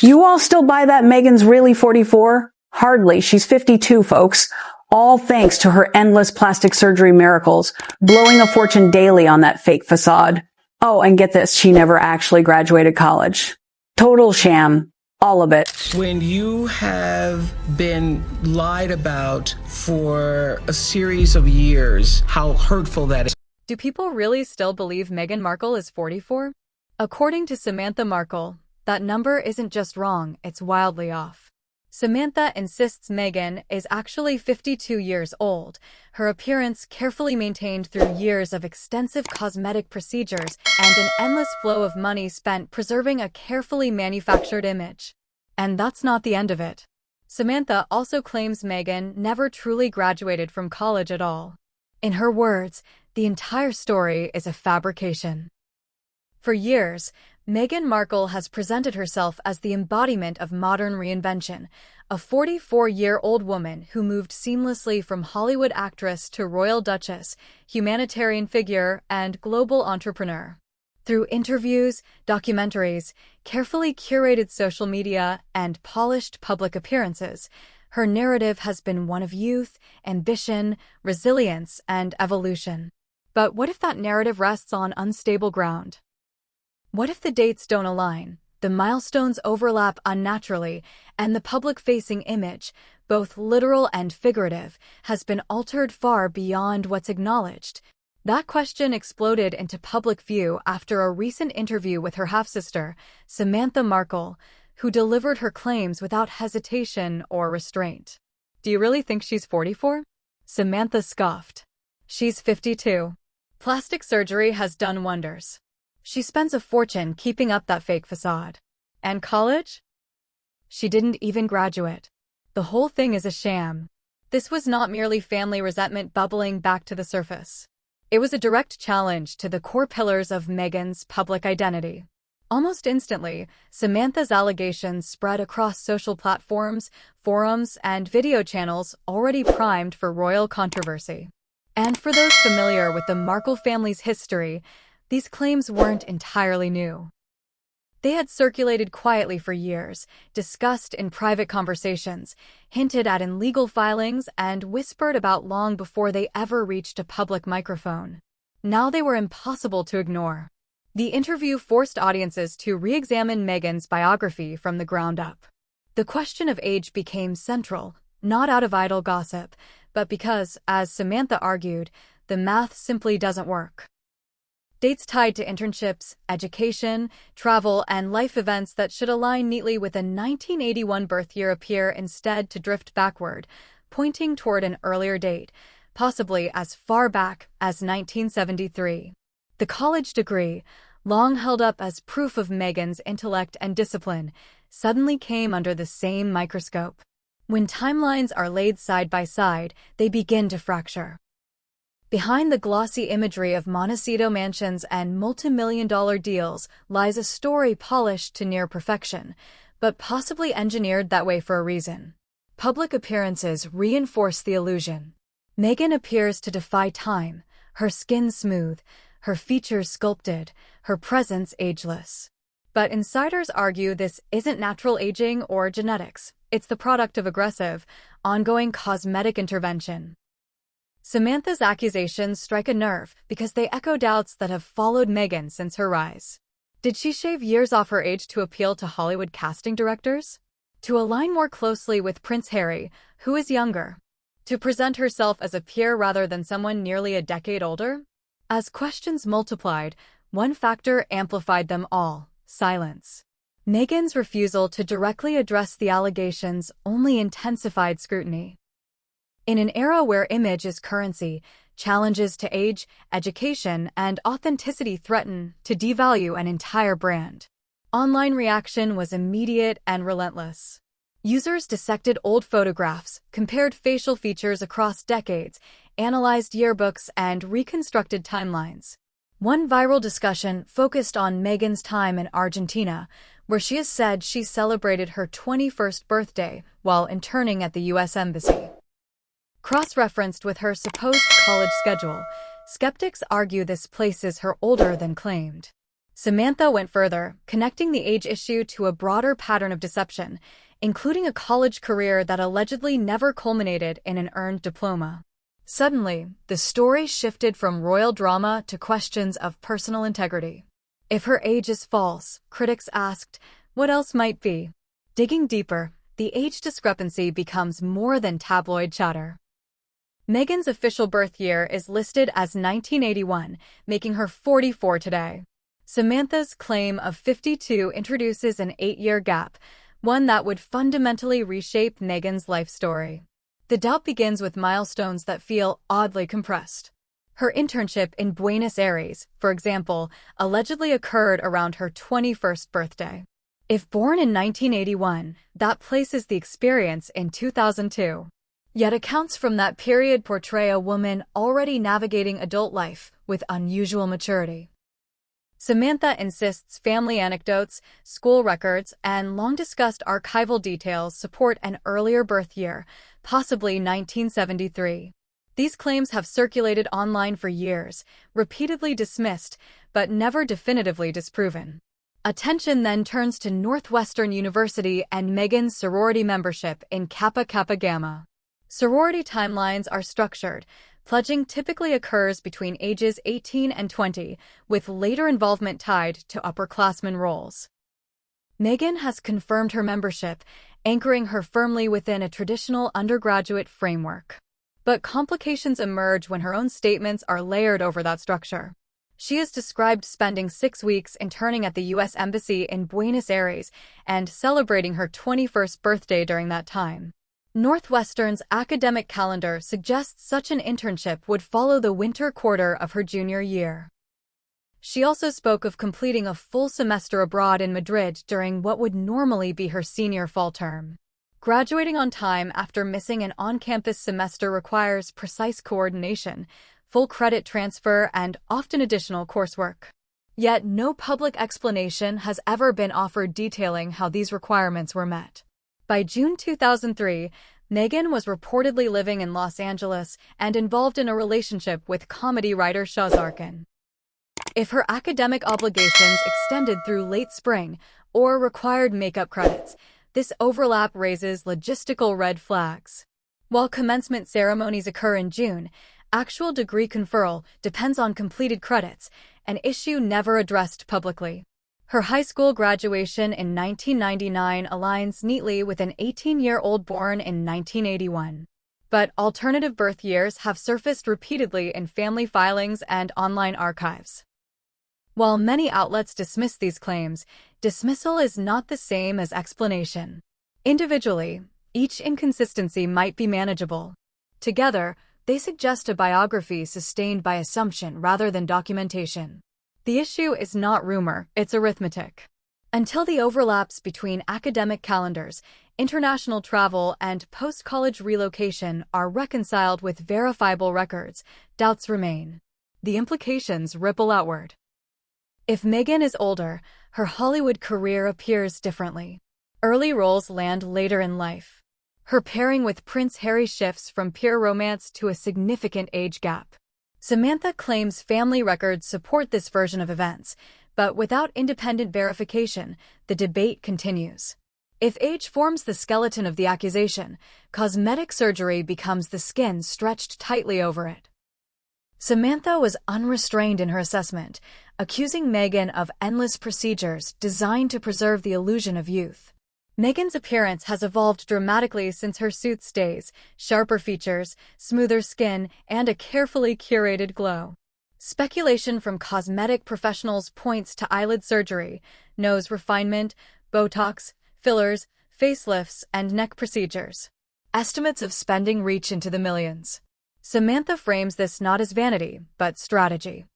You all still buy that Meghan's really 44? Hardly. She's 52, folks. All thanks to her endless plastic surgery miracles, blowing a fortune daily on that fake facade. Oh, and get this, she never actually graduated college. Total sham. All of it. When you have been lied about for a series of years, how hurtful that is. Do people really still believe Meghan Markle is 44? According to Samantha Markle, that number isn't just wrong, it's wildly off. Samantha insists Meghan is actually 52 years old, her appearance carefully maintained through years of extensive cosmetic procedures and an endless flow of money spent preserving a carefully manufactured image. And that's not the end of it. Samantha also claims Meghan never truly graduated from college at all. In her words, the entire story is a fabrication. For years, Meghan Markle has presented herself as the embodiment of modern reinvention, a 44-year-old woman who moved seamlessly from Hollywood actress to royal duchess, humanitarian figure, and global entrepreneur. Through interviews, documentaries, carefully curated social media, and polished public appearances, her narrative has been one of youth, ambition, resilience, and evolution. But what if that narrative rests on unstable ground? What if the dates don't align, the milestones overlap unnaturally, and the public-facing image, both literal and figurative, has been altered far beyond what's acknowledged? That question exploded into public view after a recent interview with her half-sister, Samantha Markle, who delivered her claims without hesitation or restraint. Do you really think she's 44? Samantha scoffed. She's 52. Plastic surgery has done wonders. She spends a fortune keeping up that fake facade. And college? She didn't even graduate. The whole thing is a sham. This was not merely family resentment bubbling back to the surface. It was a direct challenge to the core pillars of Meghan's public identity. Almost instantly, Samantha's allegations spread across social platforms, forums, and video channels already primed for royal controversy. And for those familiar with the Markle family's history, these claims weren't entirely new. They had circulated quietly for years, discussed in private conversations, hinted at in legal filings, and whispered about long before they ever reached a public microphone. Now they were impossible to ignore. The interview forced audiences to re-examine Meghan's biography from the ground up. The question of age became central, not out of idle gossip, but because, as Samantha argued, the math simply doesn't work. Dates tied to internships, education, travel, and life events that should align neatly with a 1981 birth year appear instead to drift backward, pointing toward an earlier date, possibly as far back as 1973. The college degree, long held up as proof of Meghan's intellect and discipline, suddenly came under the same microscope. When timelines are laid side by side, they begin to fracture. Behind the glossy imagery of Montecito mansions and multi-million-dollar deals lies a story polished to near perfection, but possibly engineered that way for a reason. Public appearances reinforce the illusion. Meghan appears to defy time, her skin smooth, her features sculpted, her presence ageless. But insiders argue this isn't natural aging or genetics. It's the product of aggressive, ongoing cosmetic intervention. Samantha's accusations strike a nerve because they echo doubts that have followed Meghan since her rise. Did she shave years off her age to appeal to Hollywood casting directors? To align more closely with Prince Harry, who is younger? To present herself as a peer rather than someone nearly a decade older? As questions multiplied, one factor amplified them all: silence. Meghan's refusal to directly address the allegations only intensified scrutiny. In an era where image is currency, challenges to age, education, and authenticity threaten to devalue an entire brand. Online reaction was immediate and relentless. Users dissected old photographs, compared facial features across decades, analyzed yearbooks, and reconstructed timelines. One viral discussion focused on Meghan's time in Argentina, where she has said she celebrated her 21st birthday while interning at the U.S. Embassy. Cross-referenced with her supposed college schedule, skeptics argue this places her older than claimed. Samantha went further, connecting the age issue to a broader pattern of deception, including a college career that allegedly never culminated in an earned diploma. Suddenly, the story shifted from royal drama to questions of personal integrity. If her age is false, critics asked, what else might be? Digging deeper, the age discrepancy becomes more than tabloid chatter. Meghan's official birth year is listed as 1981, making her 44 today. Samantha's claim of 52 introduces an 8-year gap, one that would fundamentally reshape Meghan's life story. The doubt begins with milestones that feel oddly compressed. Her internship in Buenos Aires, for example, allegedly occurred around her 21st birthday. If born in 1981, that places the experience in 2002. Yet accounts from that period portray a woman already navigating adult life with unusual maturity. Samantha insists family anecdotes, school records, and long-discussed archival details support an earlier birth year, possibly 1973. These claims have circulated online for years, repeatedly dismissed, but never definitively disproven. Attention then turns to Northwestern University and Meghan's sorority membership in Kappa Kappa Gamma. Sorority timelines are structured. Pledging typically occurs between ages 18 and 20, with later involvement tied to upperclassmen roles. Meghan has confirmed her membership, anchoring her firmly within a traditional undergraduate framework. But complications emerge when her own statements are layered over that structure. She has described spending 6 weeks interning at the U.S. Embassy in Buenos Aires and celebrating her 21st birthday during that time. Northwestern's academic calendar suggests such an internship would follow the winter quarter of her junior year. She also spoke of completing a full semester abroad in Madrid during what would normally be her senior fall term. Graduating on time after missing an on-campus semester requires precise coordination, full credit transfer, and often additional coursework. Yet no public explanation has ever been offered detailing how these requirements were met. By June 2003, Meghan was reportedly living in Los Angeles and involved in a relationship with comedy writer Shaz Arkin. If her academic obligations extended through late spring or required makeup credits, this overlap raises logistical red flags. While commencement ceremonies occur in June, actual degree conferral depends on completed credits, an issue never addressed publicly. Her high school graduation in 1999 aligns neatly with an 18-year-old born in 1981. But alternative birth years have surfaced repeatedly in family filings and online archives. While many outlets dismiss these claims, dismissal is not the same as explanation. Individually, each inconsistency might be manageable. Together, they suggest a biography sustained by assumption rather than documentation. The issue is not rumor, it's arithmetic. Until the overlaps between academic calendars, international travel, and post-college relocation are reconciled with verifiable records, doubts remain. The implications ripple outward. If Meghan is older, her Hollywood career appears differently. Early roles land later in life. Her pairing with Prince Harry shifts from pure romance to a significant age gap. Samantha claims family records support this version of events, but without independent verification, the debate continues. If age forms the skeleton of the accusation, cosmetic surgery becomes the skin stretched tightly over it. Samantha was unrestrained in her assessment, accusing Meghan of endless procedures designed to preserve the illusion of youth. Meghan's appearance has evolved dramatically since her Suits days: sharper features, smoother skin, and a carefully curated glow. Speculation from cosmetic professionals points to eyelid surgery, nose refinement, Botox, fillers, facelifts, and neck procedures. Estimates of spending reach into the millions. Samantha frames this not as vanity, but strategy.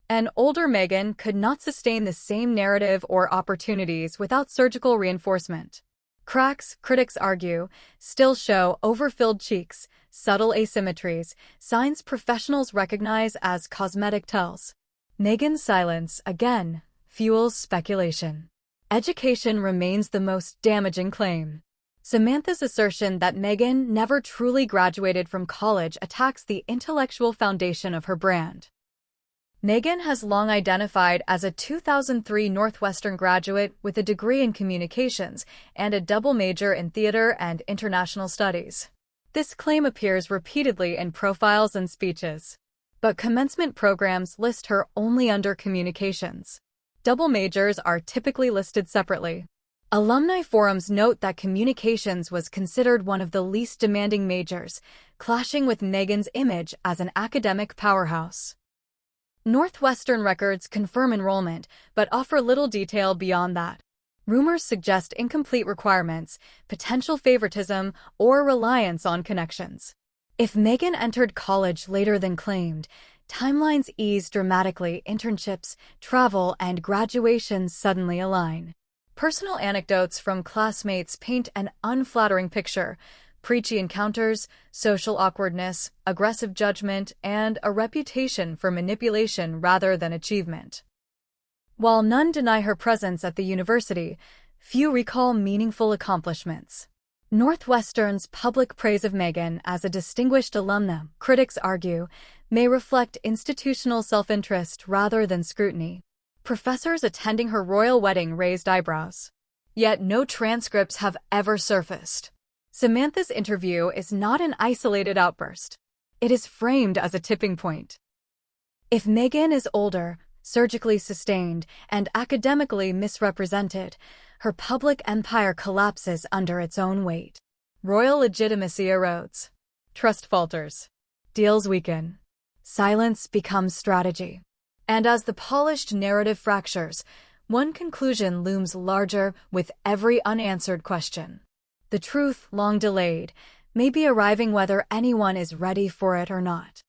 An older Meghan could not sustain the same narrative or opportunities without surgical reinforcement. Cracks, critics argue, still show overfilled cheeks, subtle asymmetries, signs professionals recognize as cosmetic tells. Meghan's silence, again, fuels speculation. Education remains the most damaging claim. Samantha's assertion that Meghan never truly graduated from college attacks the intellectual foundation of her brand. Meghan has long identified as a 2003 Northwestern graduate with a degree in communications and a double major in theater and international studies. This claim appears repeatedly in profiles and speeches. But commencement programs list her only under communications. Double majors are typically listed separately. Alumni forums note that communications was considered one of the least demanding majors, clashing with Meghan's image as an academic powerhouse. Northwestern records confirm enrollment, but offer little detail beyond that. Rumors suggest incomplete requirements, potential favoritism, or reliance on connections. If Meghan entered college later than claimed, timelines ease dramatically. Internships, travel, and graduation suddenly align. Personal anecdotes from classmates paint an unflattering picture: preachy encounters, social awkwardness, aggressive judgment, and a reputation for manipulation rather than achievement. While none deny her presence at the university, few recall meaningful accomplishments. Northwestern's public praise of Meghan as a distinguished alumna, critics argue, may reflect institutional self-interest rather than scrutiny. Professors attending her royal wedding raised eyebrows. Yet no transcripts have ever surfaced. Samantha's interview is not an isolated outburst. It is framed as a tipping point. If Meghan is older, surgically sustained, and academically misrepresented, her public empire collapses under its own weight. Royal legitimacy erodes. Trust falters. Deals weaken. Silence becomes strategy. And as the polished narrative fractures, one conclusion looms larger with every unanswered question. The truth, long delayed, may be arriving whether anyone is ready for it or not.